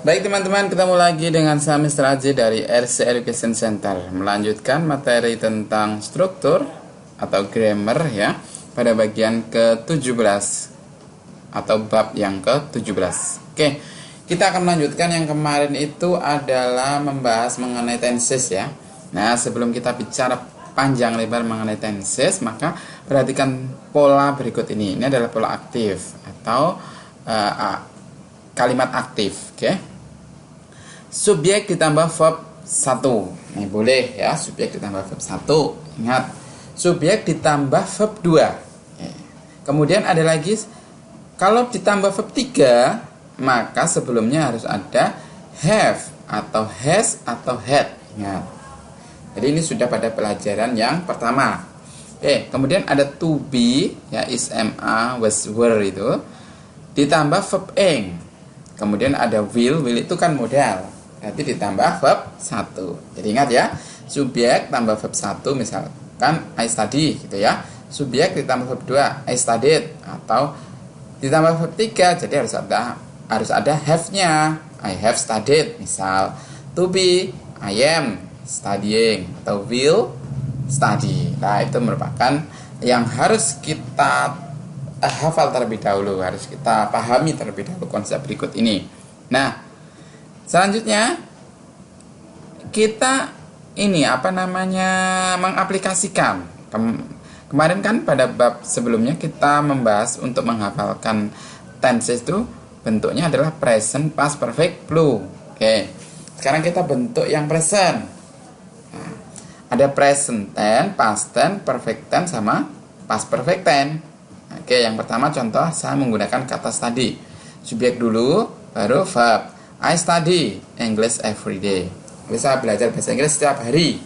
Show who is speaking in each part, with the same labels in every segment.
Speaker 1: Baik teman-teman, ketemu lagi dengan saya Mr. Aji dari RC Education Center. Melanjutkan materi tentang struktur atau grammar ya, pada bagian ke-17 atau bab yang ke-17. Oke, kita akan melanjutkan yang kemarin itu adalah membahas mengenai tenses ya. Nah, sebelum kita bicara panjang lebar mengenai tenses, maka perhatikan pola berikut ini. Ini adalah pola aktif atau kalimat aktif, oke. Subjek ditambah verb 1. Ini boleh ya, subjek ditambah verb 1. Ingat, subjek ditambah verb 2. Kemudian ada lagi, kalau ditambah verb 3, maka sebelumnya harus ada have atau has atau had. Ingat. Jadi ini sudah pada pelajaran yang pertama. Oke, kemudian ada to be ya, is, am, was, were itu ditambah verb ing. Kemudian ada will itu kan modal. Berarti ditambah verb 1. Jadi ingat ya, subjek tambah verb 1, misalkan I study gitu ya. Subjek ditambah verb 2, I studied, atau ditambah verb 3, jadi harus ada have-nya. I have studied, misal. To be, I am studying, atau will study. Nah, itu merupakan yang harus kita hafal terlebih dahulu, harus kita pahami terlebih dahulu konsep berikut ini. Nah, selanjutnya kita mengaplikasikan. Kemarin kan pada bab sebelumnya kita membahas untuk menghafalkan tenses itu bentuknya adalah present, past perfect, blue. Oke. Sekarang kita bentuk yang present. Nah, ada present tense, past tense, perfect tense sama past perfect tense. Oke, yang pertama contoh saya menggunakan kata study. Subjek dulu baru verb. I study English every day. Bisa belajar bahasa Inggris setiap hari.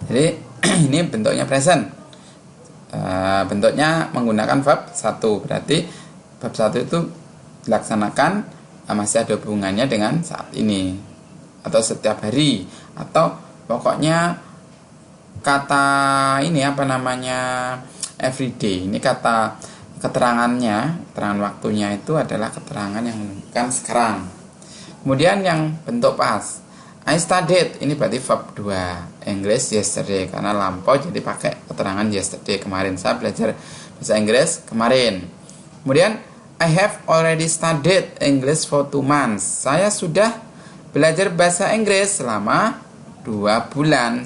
Speaker 1: Jadi ini bentuknya present. Bentuknya menggunakan verb 1. Berarti verb 1 itu dilaksanakan masih ada hubungannya dengan saat ini atau setiap hari, atau pokoknya kata ini everyday. Ini kata keterangannya, keterangan waktunya itu adalah keterangan yang menunjukkan sekarang. Kemudian yang bentuk past, I studied, ini berarti verb 2, English yesterday, karena lampau jadi pakai keterangan yesterday, kemarin saya belajar bahasa Inggris kemarin. Kemudian I have already studied English for 2 months, saya sudah belajar bahasa Inggris selama 2 bulan.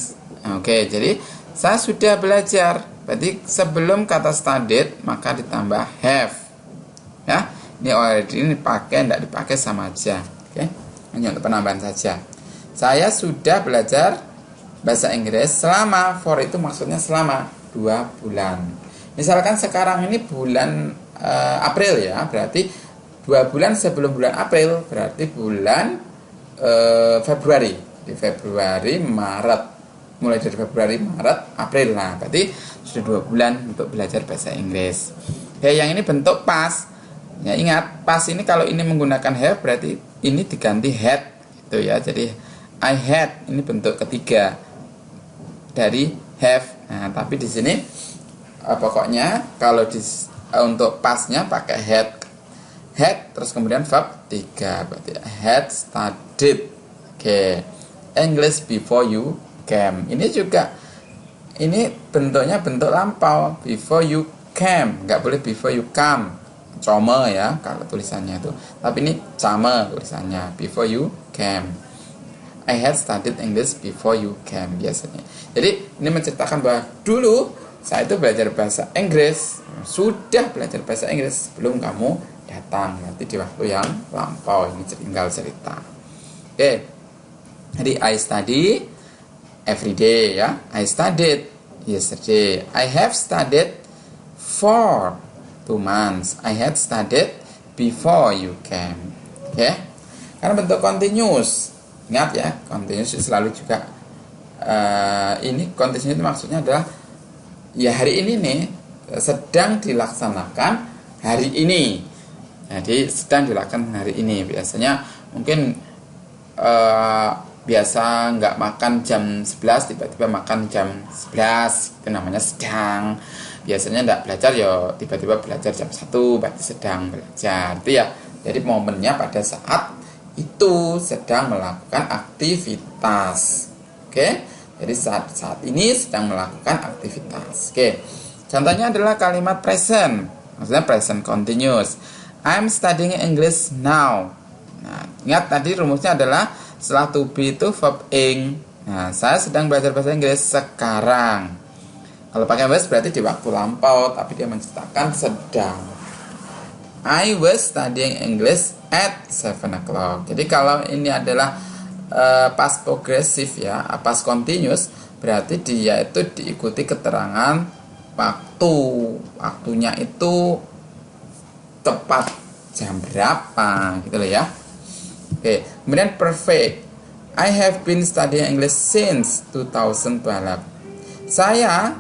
Speaker 1: Oke, jadi saya sudah belajar. Berarti sebelum kata studied maka ditambah have. Ya, ini already ini dipakai, tidak dipakai sama aja. Oke, hanya untuk penambahan saja. Saya sudah belajar bahasa Inggris selama, for itu maksudnya selama 2 bulan. Misalkan sekarang ini bulan April ya, berarti 2 bulan sebelum bulan April, berarti bulan Februari. Di Februari, Maret. Mulai dari Februari, Maret, April. Nah, berarti sudah 2 bulan untuk belajar bahasa Inggris. Oke, yang ini bentuk past. Ya, ingat, past ini kalau ini menggunakan have, berarti ini diganti had gitu ya. Jadi I had, ini bentuk ketiga dari have. Nah, tapi di sini pokoknya kalau untuk pastnya pakai had terus kemudian verb 3, berarti I had studied. Oke, English before you came. Ini juga, ini bentuknya bentuk lampau, before you came, nggak boleh before you come, come ya kalau tulisannya itu, tapi ini come tulisannya, before you came. I had studied English before you came biasanya. Jadi ini menceritakan bahwa dulu saya itu belajar bahasa Inggris, sudah belajar bahasa Inggris sebelum kamu datang, nanti di waktu yang lampau. Ini tinggal cerita. Oke, jadi I study every day ya. I studied yesterday. I have studied for 2 months. I had studied before you came. Oke. Karena bentuk continuous. Ingat ya, continuous selalu juga ini continuous itu maksudnya adalah ya hari ini nih sedang dilaksanakan hari ini. Jadi sedang dilakukan hari ini. Biasanya mungkin biasa nggak makan jam 11 tiba-tiba makan jam 11, itu namanya sedang. Biasanya nggak belajar ya tiba-tiba belajar jam 1, berarti sedang belajar. Itu ya, jadi momennya pada saat itu sedang melakukan aktivitas. Oke, jadi saat ini sedang melakukan aktivitas. Oke, contohnya adalah kalimat present, maksudnya present continuous. I'm studying English now. Nah, ingat tadi rumusnya adalah setelah to be itu verb ing. Nah, saya sedang belajar bahasa Inggris sekarang. Kalau pakai was berarti di waktu lampau, tapi dia menceritakan sedang. I was studying English at 7 o'clock. Jadi kalau ini adalah past progressive ya, past continuous, berarti dia itu diikuti keterangan waktu. Waktunya itu tepat jam berapa gitu loh ya. Oke, kemudian perfect. I have been studying English since 2012. Saya,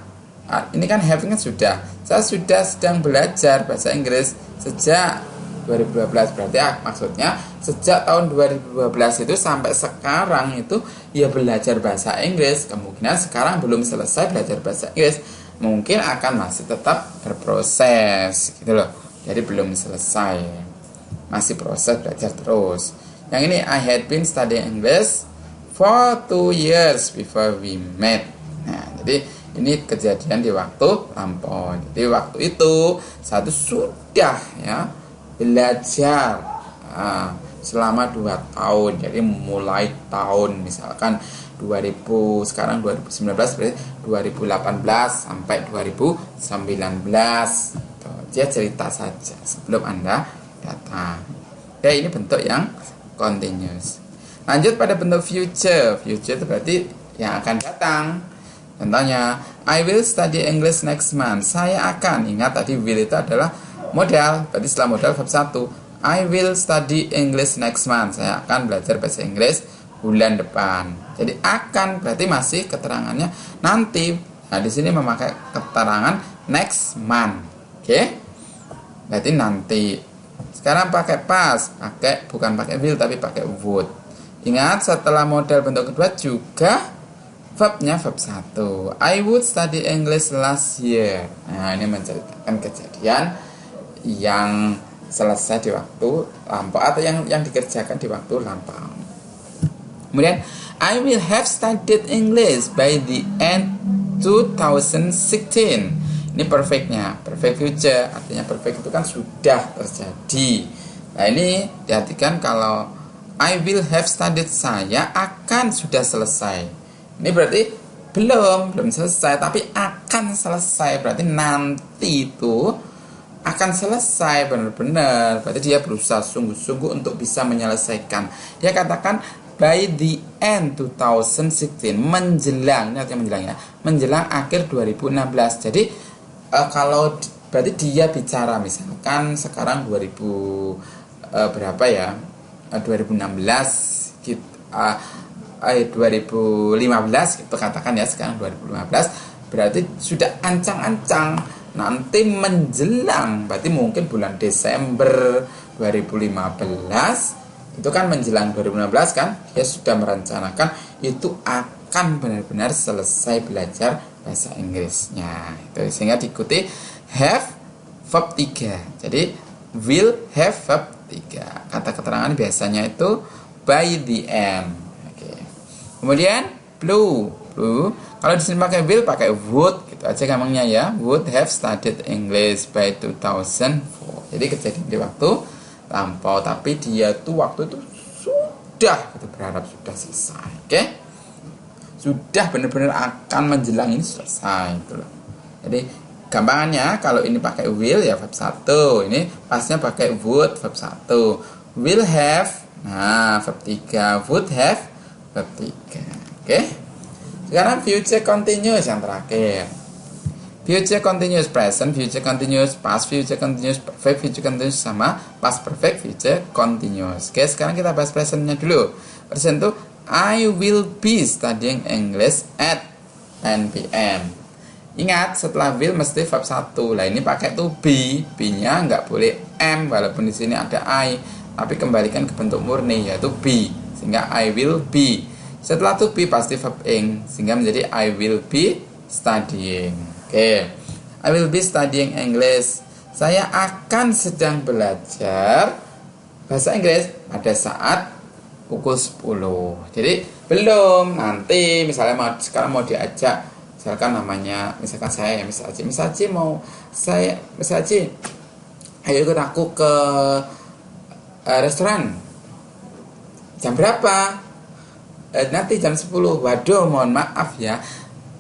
Speaker 1: ini kan have kan sudah. Saya sudah sedang belajar bahasa Inggris sejak 2012. Berarti maksudnya sejak tahun 2012 itu sampai sekarang itu ya belajar bahasa Inggris. Kemungkinan sekarang belum selesai belajar bahasa Inggris, mungkin akan masih tetap berproses gitu loh. Jadi belum selesai, masih proses belajar terus. Yang ini I had been studying English for 2 years before we met. Nah, jadi ini kejadian di waktu lampau. Jadi waktu itu satu sudah ya belajar selama 2 tahun. Jadi mulai tahun misalkan 2000, sekarang 2019 berarti 2018 sampai 2019. Dia cerita saja sebelum Anda datang. Ya, ini bentuk yang continuous. Lanjut pada bentuk future. Future itu berarti yang akan datang. Contohnya, I will study English next month. Saya akan, ingat tadi will itu adalah modal. Berarti setelah modal verb 1. I will study English next month. Saya akan belajar bahasa Inggris bulan depan. Jadi akan berarti masih keterangannya nanti. Nah, di sini memakai keterangan next month. Oke? Berarti nanti. Sekarang pakai past, bukan pakai will tapi pakai would. Ingat setelah modal bentuk kedua juga verbnya verb 1. I would study English last year. Nah, ini menceritakan kejadian yang selesai di waktu lampau atau yang dikerjakan di waktu lampau. Kemudian I will have studied English by the end 2016. Ini perfectnya, perfect future, artinya perfect itu kan sudah terjadi. Nah, ini perhatikan kalau I will have studied, saya akan sudah selesai. Ini berarti belum selesai, tapi akan selesai. Berarti nanti itu akan selesai benar-benar. Berarti dia berusaha sungguh-sungguh untuk bisa menyelesaikan. Dia katakan by the end 2016, menjelang, ini artinya menjelang ya, menjelang akhir 2016. Jadi kalau berarti dia bicara misalkan sekarang 2000 berapa ya, 2016 gitu, 2015 gitu katakan ya, sekarang 2015 berarti sudah ancang-ancang nanti menjelang, berarti mungkin bulan Desember 2015 itu kan menjelang 2016 kan, dia sudah merencanakan itu akan benar-benar selesai belajar bahasa Inggrisnya itu, sehingga diikuti have verb 3. Jadi will have verb 3. Kata keterangan biasanya itu by the end. Oke. Kemudian blue. Kalau di sini pakai will, pakai would gitu aja gampangnya ya. Would have studied English by 2004. Jadi kejadian di waktu lampau, tapi dia tuh waktu itu sudah, kita berharap sudah selesai. Oke? Sudah benar-benar akan menjelang ini selesai gitu loh. Jadi gampangannya kalau ini pakai will ya verb 1, ini pasnya pakai would verb 1. Will have, nah verb 3, would have verb 3. Oke? Sekarang future continuous yang terakhir. Future continuous present, future continuous past, future continuous perfect, future continuous sama past perfect, future continuous. Oke, sekarang kita bahas presentnya dulu. Present itu I will be studying English at 9 p.m. Ingat, setelah will mesti verb 1. Lah ini pakai to be. Be-nya nggak boleh am walaupun di sini ada I, tapi kembalikan ke bentuk murni yaitu be. Sehingga I will be. Setelah to be pasti verb ing, sehingga menjadi I will be studying. Oke. I will be studying English. Saya akan sedang belajar bahasa Inggris pada saat pukul 10. Jadi belum, nanti misalnya sekarang mau diajak, misalkan namanya, misalkan saya Miss Aji mau Miss Aji, ayo ikut aku ke restoran. Jam berapa? Nanti jam 10. Waduh, mohon maaf ya.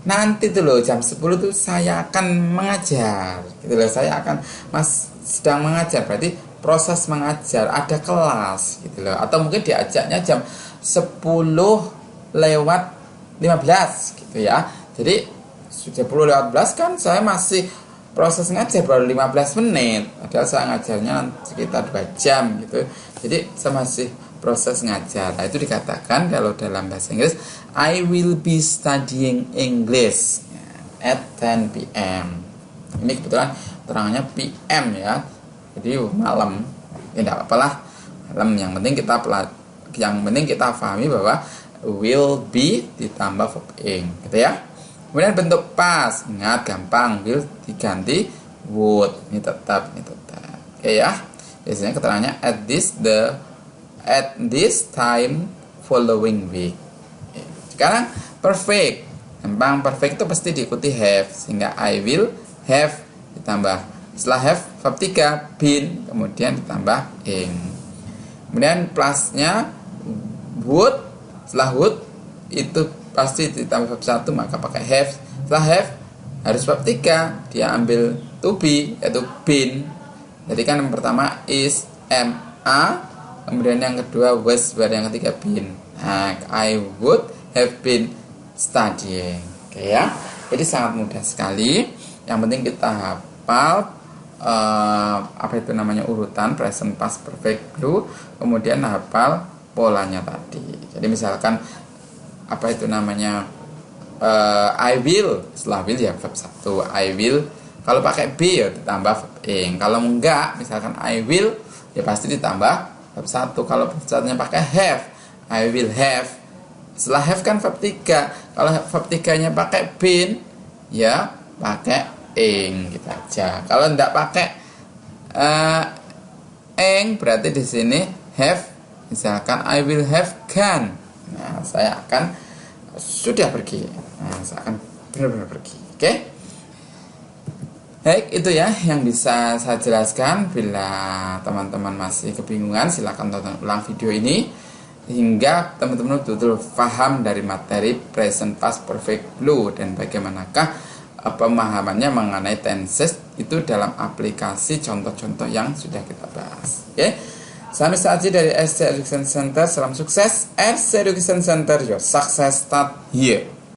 Speaker 1: Nanti tuh loh jam 10 tuh saya akan mengajar. Gitu loh, saya akan sedang mengajar. Berarti proses mengajar, ada kelas gitu loh. Atau mungkin diajaknya jam 10:15 gitu ya. Jadi sudah 10:15 kan saya masih proses ngajar baru 15 menit. Padahal saya ngajarnya sekitar 2 jam gitu. Jadi saya masih proses ngajar. Nah, itu dikatakan kalau dalam bahasa Inggris, I will be studying English at 10 p.m. Ini kebetulan terangannya PM ya. Jadi malam. Ya enggak apa-apa lah. Malam, yang penting kita pahami bahwa will be ditambah verb ing gitu ya. Kemudian bentuk past, ingat gampang, will diganti would. Ini tetap. Oke ya. Biasanya keterangannya at this time following week. Sekarang perfect. Gampang, perfect itu pasti diikuti have, sehingga I will have ditambah, setelah have verb 3 been, kemudian ditambah ing. Kemudian plusnya would, setelah would itu pasti ditambah verb 1, maka pakai have. Setelah have harus verb 3, dia ambil to be, yaitu been. Jadi kan yang pertama is, am, kemudian yang kedua was, baru yang ketiga been. Nah, I would have been studying. Oke ya. Jadi sangat mudah sekali. Yang penting kita hafal urutan present past perfect blue, kemudian hafal polanya tadi. Jadi misalkan I will, setelah will ya verb 1, I will. Kalau pakai be ya ditambah verb ing. Kalau enggak, misalkan I will, ya pasti ditambah verb 1. Kalau verb 1-nya pakai have, I will have. Setelah have kan verb 3. Kalau verb 3-nya pakai been, ya pakai ing gitu aja. Kalau enggak pakai ing, berarti di sini have. Misalkan I will have gone. Nah, saya akan sudah pergi. Nah, saya akan benar-benar pergi. Oke? Baik, itu ya yang bisa saya jelaskan. Bila teman-teman masih kebingungan, silakan tonton ulang video ini hingga teman-teman betul-betul paham dari materi present past perfect blue dan bagaimanakah pemahamannya mengenai tenses itu dalam aplikasi contoh-contoh yang sudah kita bahas. Oke? Saya Mr. Aji dari SC Education Center. Salam sukses. SC Education Center, your success start here.